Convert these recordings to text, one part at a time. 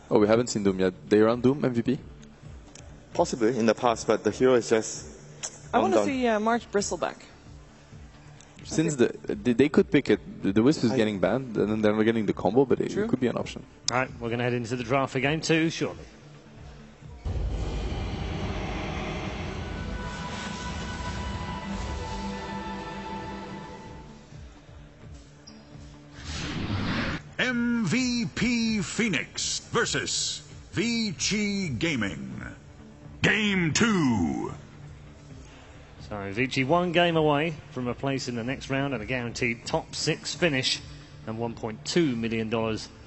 Oh, we haven't seen Doom yet. They run Doom MVP? Possibly in the past, but the hero is just... I want to see March Bristleback. Since they could pick it, the Wisp is getting banned, and then they're getting the combo, but it could be an option. All right, we're going to head into the draft for game 2 shortly. MVP Phoenix versus Vici Gaming. Game 2. So Vici 1 game away from a place in the next round and a guaranteed top 6 finish and $1.2 million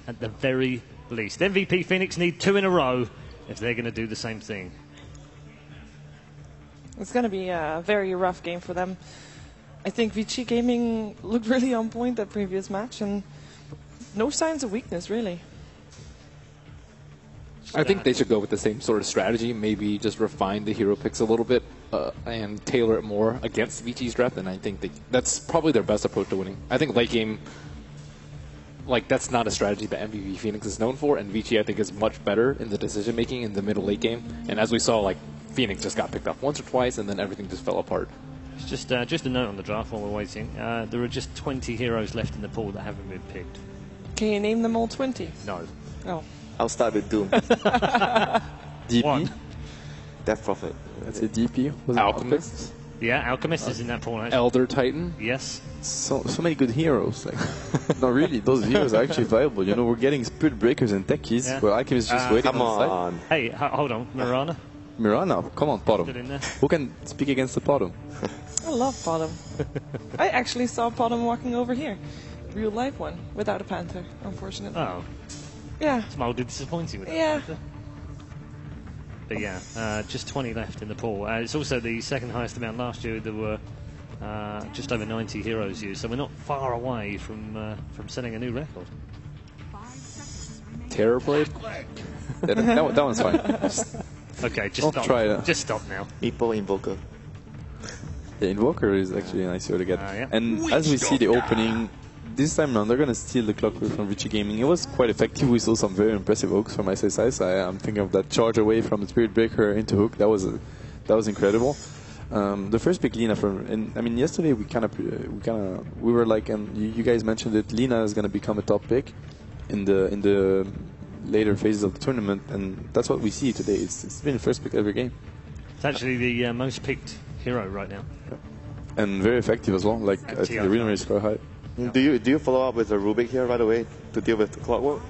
at the very least. MVP Phoenix need 2 in a row if they're going to do the same thing. It's going to be a very rough game for them. I think Vici Gaming looked really on point that previous match and no signs of weakness, really. I think they should go with the same sort of strategy, maybe just refine the hero picks a little bit and tailor it more against Vici's draft, and I think that's probably their best approach to winning. I think late game, like, that's not a strategy that MVP Phoenix is known for, and Vici, I think, is much better in the decision-making in the middle-late game. And as we saw, like, Phoenix just got picked up once or twice, and then everything just fell apart. It's just a note on the draft while we're waiting. There are just 20 heroes left in the pool that haven't been picked. Can you name them all 20? No. Oh. I'll start with Doom. DP? One. Death Prophet. That's a DP. Was it Alchemist? Yeah, Alchemist is in that pool. Actually. Elder Titan? Yes. So many good heroes. Like, no, really, those heroes are actually viable. You know, we're getting Spirit Breakers and Techies, where Alchemist is just waiting Come on the on. side. Hey, hold on, Mirana. Mirana, come on, Put it in Potom. there. Who can speak against the Potom? I love Potom. I actually saw Potom walking over here. Real life one, without a Panther, unfortunately. Oh. Yeah. It's mildly disappointing with Yeah. that. But yeah, just 20 left in the pool. It's also the second highest amount last year. There were just over 90 heroes used, so we're not far away from setting a new record. Terrorblade? that one's fine. Okay, just I'll stop. try that. Just stop now. Meeple Invoker. The Invoker is actually a nice hero to get. Yeah. And as we see the opening, this time around, they're going to steal the Clockwork from Vici Gaming. It was quite effective. We saw some very impressive hooks from SSI. So I'm thinking of that charge away from the Spirit Breaker into hook. That was incredible. The first pick, Lina, yesterday we were like, you guys mentioned it. Lina is going to become a top pick in the later phases of the tournament, and that's what we see today. It's been the first pick every game. It's actually the most picked hero right now. Yeah. And very effective as well. Like, I think the win rate is quite high. Yeah. Do you follow up with a Rubik here right away to deal with the Clockwork?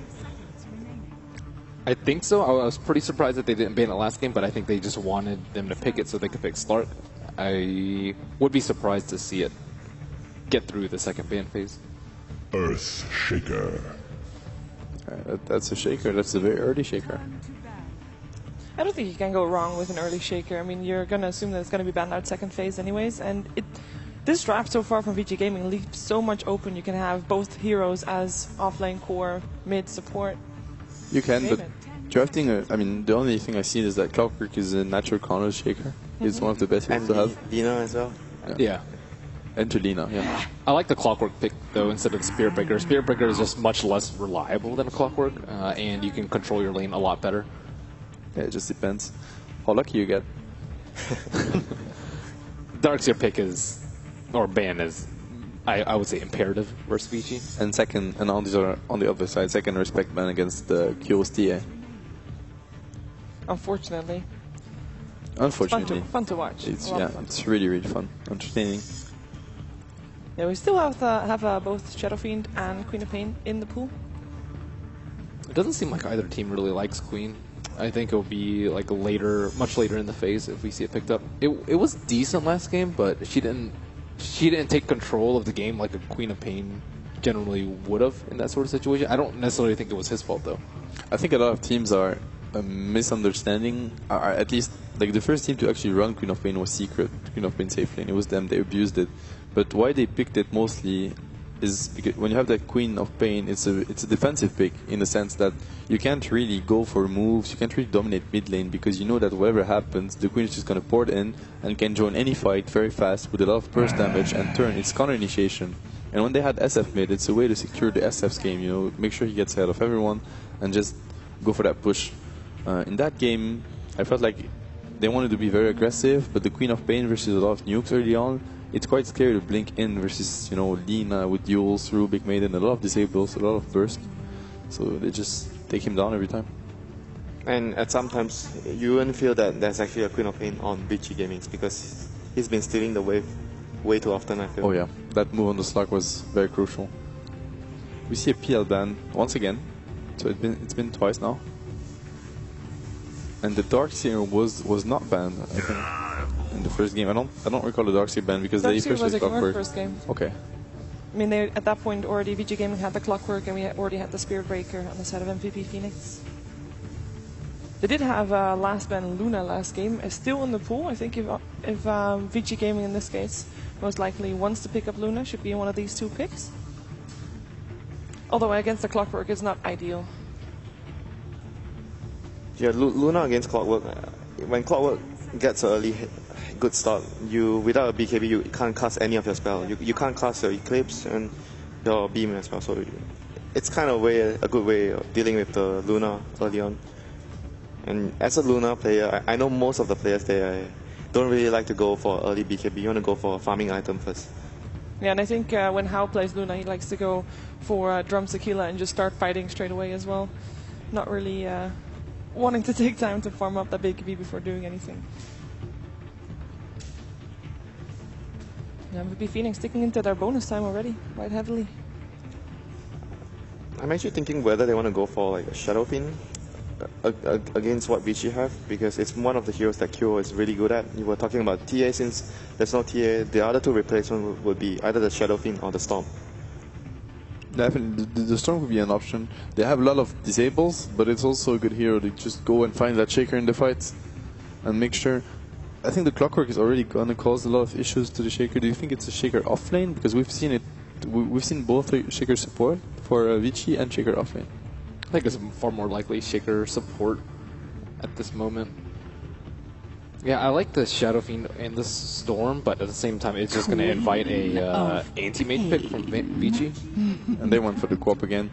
I think so. I was pretty surprised that they didn't ban it last game, but I think they just wanted them to pick it so they could pick Stark. I would be surprised to see it get through the second ban phase. Earth Shaker. That's a shaker. That's a very early shaker. I don't think you can go wrong with an early shaker. I mean, you're going to assume that it's going to be banned out second phase anyways, and this draft so far from Vici Gaming leaves so much open. You can have both heroes as offlane core, mid support. You can, but drafting, the only thing I see is that Clockwork is a natural counter shaker. It's one of the best heroes to have. Lina as well? Yeah. And Lina, yeah. I like the Clockwork pick, though, instead of the Spirit Breaker. Spirit Breaker is just much less reliable than a Clockwork, and you can control your lane a lot better. Yeah, it just depends how lucky you get. Darkseer pick is, or ban is, I would say imperative versus Vici. And second, and on the other side, second respect ban against the QSTA. Unfortunately. Unfortunately. Fun to watch. It's really, really fun. Entertaining. Yeah, we still have both Shadow Fiend and Queen of Pain in the pool. It doesn't seem like either team really likes Queen. I think it'll be like much later in the phase if we see it picked up. It was decent last game, but she didn't take control of the game like a Queen of Pain generally would have in that sort of situation. I don't necessarily think it was his fault though. I think a lot of teams are misunderstanding, or at least like the first team to actually run Queen of Pain was Secret, Queen of Pain safe lane. It was them, they abused it. But why they picked it mostly is because when you have that Queen of Pain, it's a defensive pick in the sense that you can't really go for moves, you can't really dominate mid lane because you know that whatever happens, the Queen is just going to port in and can join any fight very fast with a lot of burst damage and turn. It's counter initiation. And when they had SF mid, it's a way to secure the SF's game, make sure he gets ahead of everyone and just go for that push. In that game, I felt like they wanted to be very aggressive, but the Queen of Pain versus a lot of nukes early on, it's quite scary to blink in versus, you know, Lina with duels, Rubik Maiden, a lot of disables, a lot of burst. So they just take him down every time. And at sometimes you wouldn't feel that there's actually a Queen of Pain on Vichy Gaming because he's been stealing the wave way too often, I feel. Oh yeah, that move on the slug was very crucial. We see a PL ban once again, so it's been twice now. And the Darkseer was not banned, I think, in the first game. I don't recall the Darkseer ban because they Darkseer first was used ignored Clockwork. first game. Okay. I mean, they, at that point already VG Gaming had the Clockwork and we already had the Spirit Breaker on the side of MVP Phoenix. They did have last ban Luna last game. Is still in the pool. I think if VG Gaming in this case most likely wants to pick up Luna, should be one of these two picks. Although against the Clockwork is not ideal. Yeah, Luna against Clockwork. When Clockwork gets an early good start, you without a BKB you can't cast any of your spell. You can't cast your Eclipse and your Beam as well. So it's kind of a good way of dealing with the Luna early on. And as a Luna player, I know most of the players there don't really like to go for early BKB. You want to go for a farming item first. Yeah, and I think when Hao plays Luna, he likes to go for Drum Tequila and just start fighting straight away as well. Not really wanting to take time to farm up that BKB before doing anything. MVP Phoenix sticking into their bonus time already, quite heavily. I'm actually thinking whether they want to go for like a Shadow Fiend against what Vichy have, because it's one of the heroes that Kyo is really good at. You were talking about TA, since there's no TA, the other two replacements would be either the Shadow Fiend or the Storm. Definitely, the Storm would be an option. They have a lot of disables, but it's also a good hero to just go and find that Shaker in the fights and make sure. I think the Clockwork is already going to cause a lot of issues to the Shaker. Do you think it's a Shaker off lane? Because we've seen it. We've seen both Shaker support for Vichy and Shaker off lane. I think it's far more likely Shaker support at this moment. Yeah, I like the Shadow Fiend and the Storm, but at the same time, it's just going to invite a anti-mate pick from Vichy. And they went for the co-op again.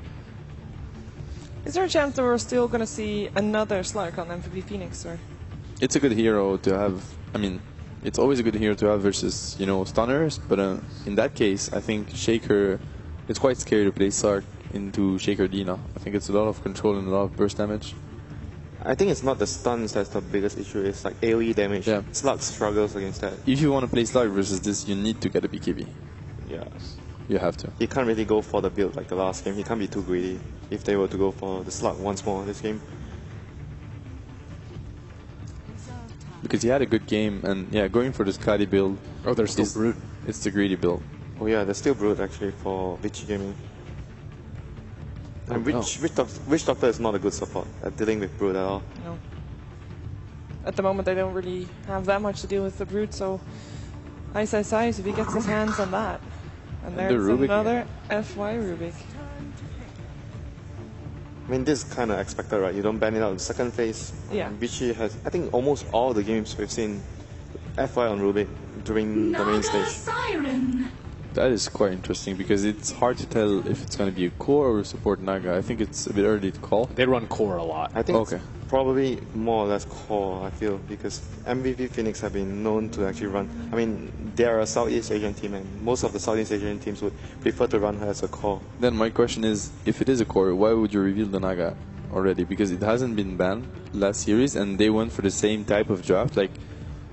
Is there a chance that we're still going to see another Slark on MVP Phoenix? Or? It's a good hero to have. I mean, it's always a good hero to have versus, you know, stunners. But in that case, I think Shaker. It's quite scary to play Sark into Shaker Dina. I think it's a lot of control and a lot of burst damage. I think it's not the stuns that's the biggest issue. It's like AoE damage. Yeah. Slug struggles against that. If you want to play Slug versus this, you need to get a BKB. Yes. You have to. He can't really go for the build like the last game. He can't be too greedy if they were to go for the Slug once more this game. Because he had a good game, and yeah, going for this Claddy build. Oh, there's still Brood. It's the greedy build. Oh yeah, there's still Brood actually for Vichy Gaming. And Witch Doctor is not a good support at dealing with Brood at all. No. At the moment, they don't really have that much to deal with the Brood, so Ice if he gets his hands on that. And there's another FY Rubik. I mean, this is kind of expected, right? You don't ban it out in the second phase. Yeah. Vichy has, I think, almost all the games we've seen FY on Rubik during the main stage. Siren. That is quite interesting because it's hard to tell if it's going to be a core or a support Naga. I think it's a bit early to call. They run core a lot. I think okay. It's probably more or less core, I feel, because MVP Phoenix have been known to actually run. I mean, they're a Southeast Asian team, and most of the Southeast Asian teams would prefer to run her as a core. Then my question is, if it is a core, why would you reveal the Naga already? Because it hasn't been banned last series, and they went for the same type of draft, like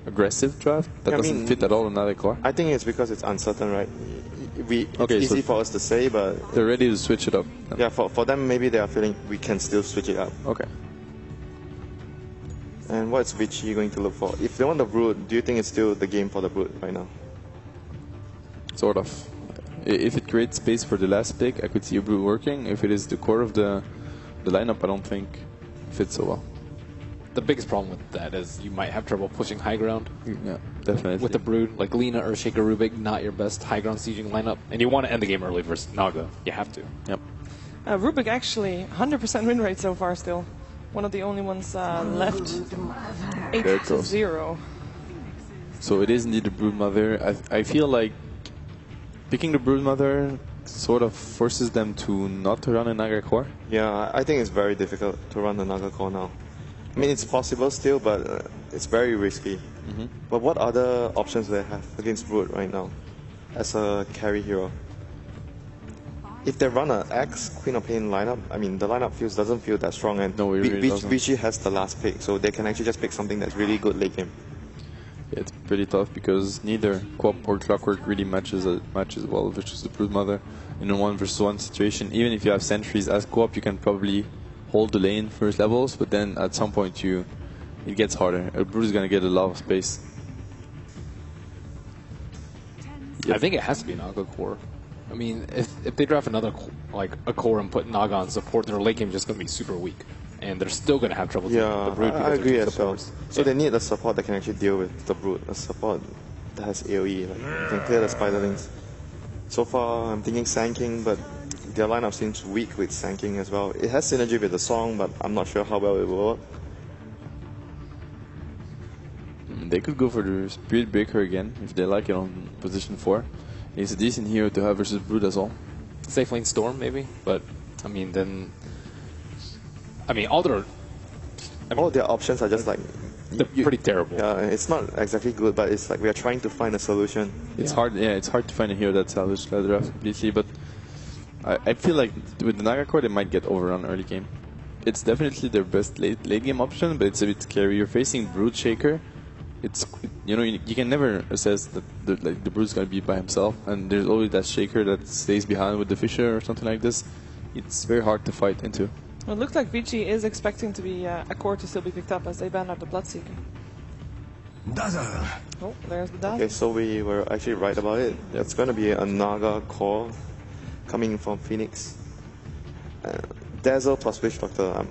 aggressive draft that doesn't fit at all another core. I think it's because it's uncertain, right? It's okay, easy for us to say, but they're ready to switch it up. Yeah, for them, maybe they are feeling we can still switch it up. Okay. And what's Vichy going to look for? If they want the Brood, do you think it's still the game for the Brood right now? Sort of. If it creates space for the last pick, I could see a Brood working. If it is the core of the lineup, I don't think it fits so well. The biggest problem with that is you might have trouble pushing high ground. Yeah, definitely. With the Brood, like Lina or Shaker Rubik, not your best high ground sieging lineup. And you want to end the game early versus Naga. You have to. Yep. Rubik actually 100% win rate so far still. One of the only ones left. 8-0. So it is indeed the Broodmother. I feel like picking the Broodmother sort of forces them to not to run a Naga core. Yeah, I think it's very difficult to run the Naga core now. I mean, it's possible still, but it's very risky. But what other options do they have against Brood right now as a carry hero? If they run a X Queen of Pain lineup, I mean, the lineup doesn't feel that strong, and No, it really doesn't. Vichy has the last pick, so they can actually just pick something that's really good late game. Yeah, it's pretty tough because neither Co-op or Clockwork really matches well versus the Brood Mother in a 1v1 situation. Even if you have sentries as Co-op, you can probably hold the lane first levels, but then at some point it gets harder. A Brood is gonna get a lot of space. I think it has to be Naga core. I mean, if they draft another like a core and put Naga on support, their late game is just going to be super weak, and they're still going to have trouble taking Yeah, the Brood. I agree as well. supports. So they need a support that can actually deal with the Brood, a support that has AoE, like you can clear the spiderlings. So far, I'm thinking Sand King, but their lineup seems weak with Sand King as well. It has synergy with the song, but I'm not sure how well it will work. They could go for the Spirit Breaker again if they like it on position 4. It's a decent hero to have versus Brood as well. Safe lane Storm maybe, but I mean all their All their options are just like they're pretty terrible. yeah, it's not exactly good, but it's like we are trying to find a solution. It's hard. Yeah, it's hard to find a hero that salvages the draft completely. But I feel like with the Naga core, they might get overrun early game. It's definitely their best late game option, but it's a bit scary. You're facing Brood Shaker. You can never assess that the Brood's gonna be by himself, and there's always that Shaker that stays behind with the Fisher or something like this. It's very hard to fight into. Well, it looks like Vichy is expecting to be a core to still be picked up as they ban out the Bloodseeker. Dazzle. Oh, there's the dash. Okay, so we were actually right about it. It's going to be a Naga core coming from Phoenix. Dazzle plus Witch Doctor.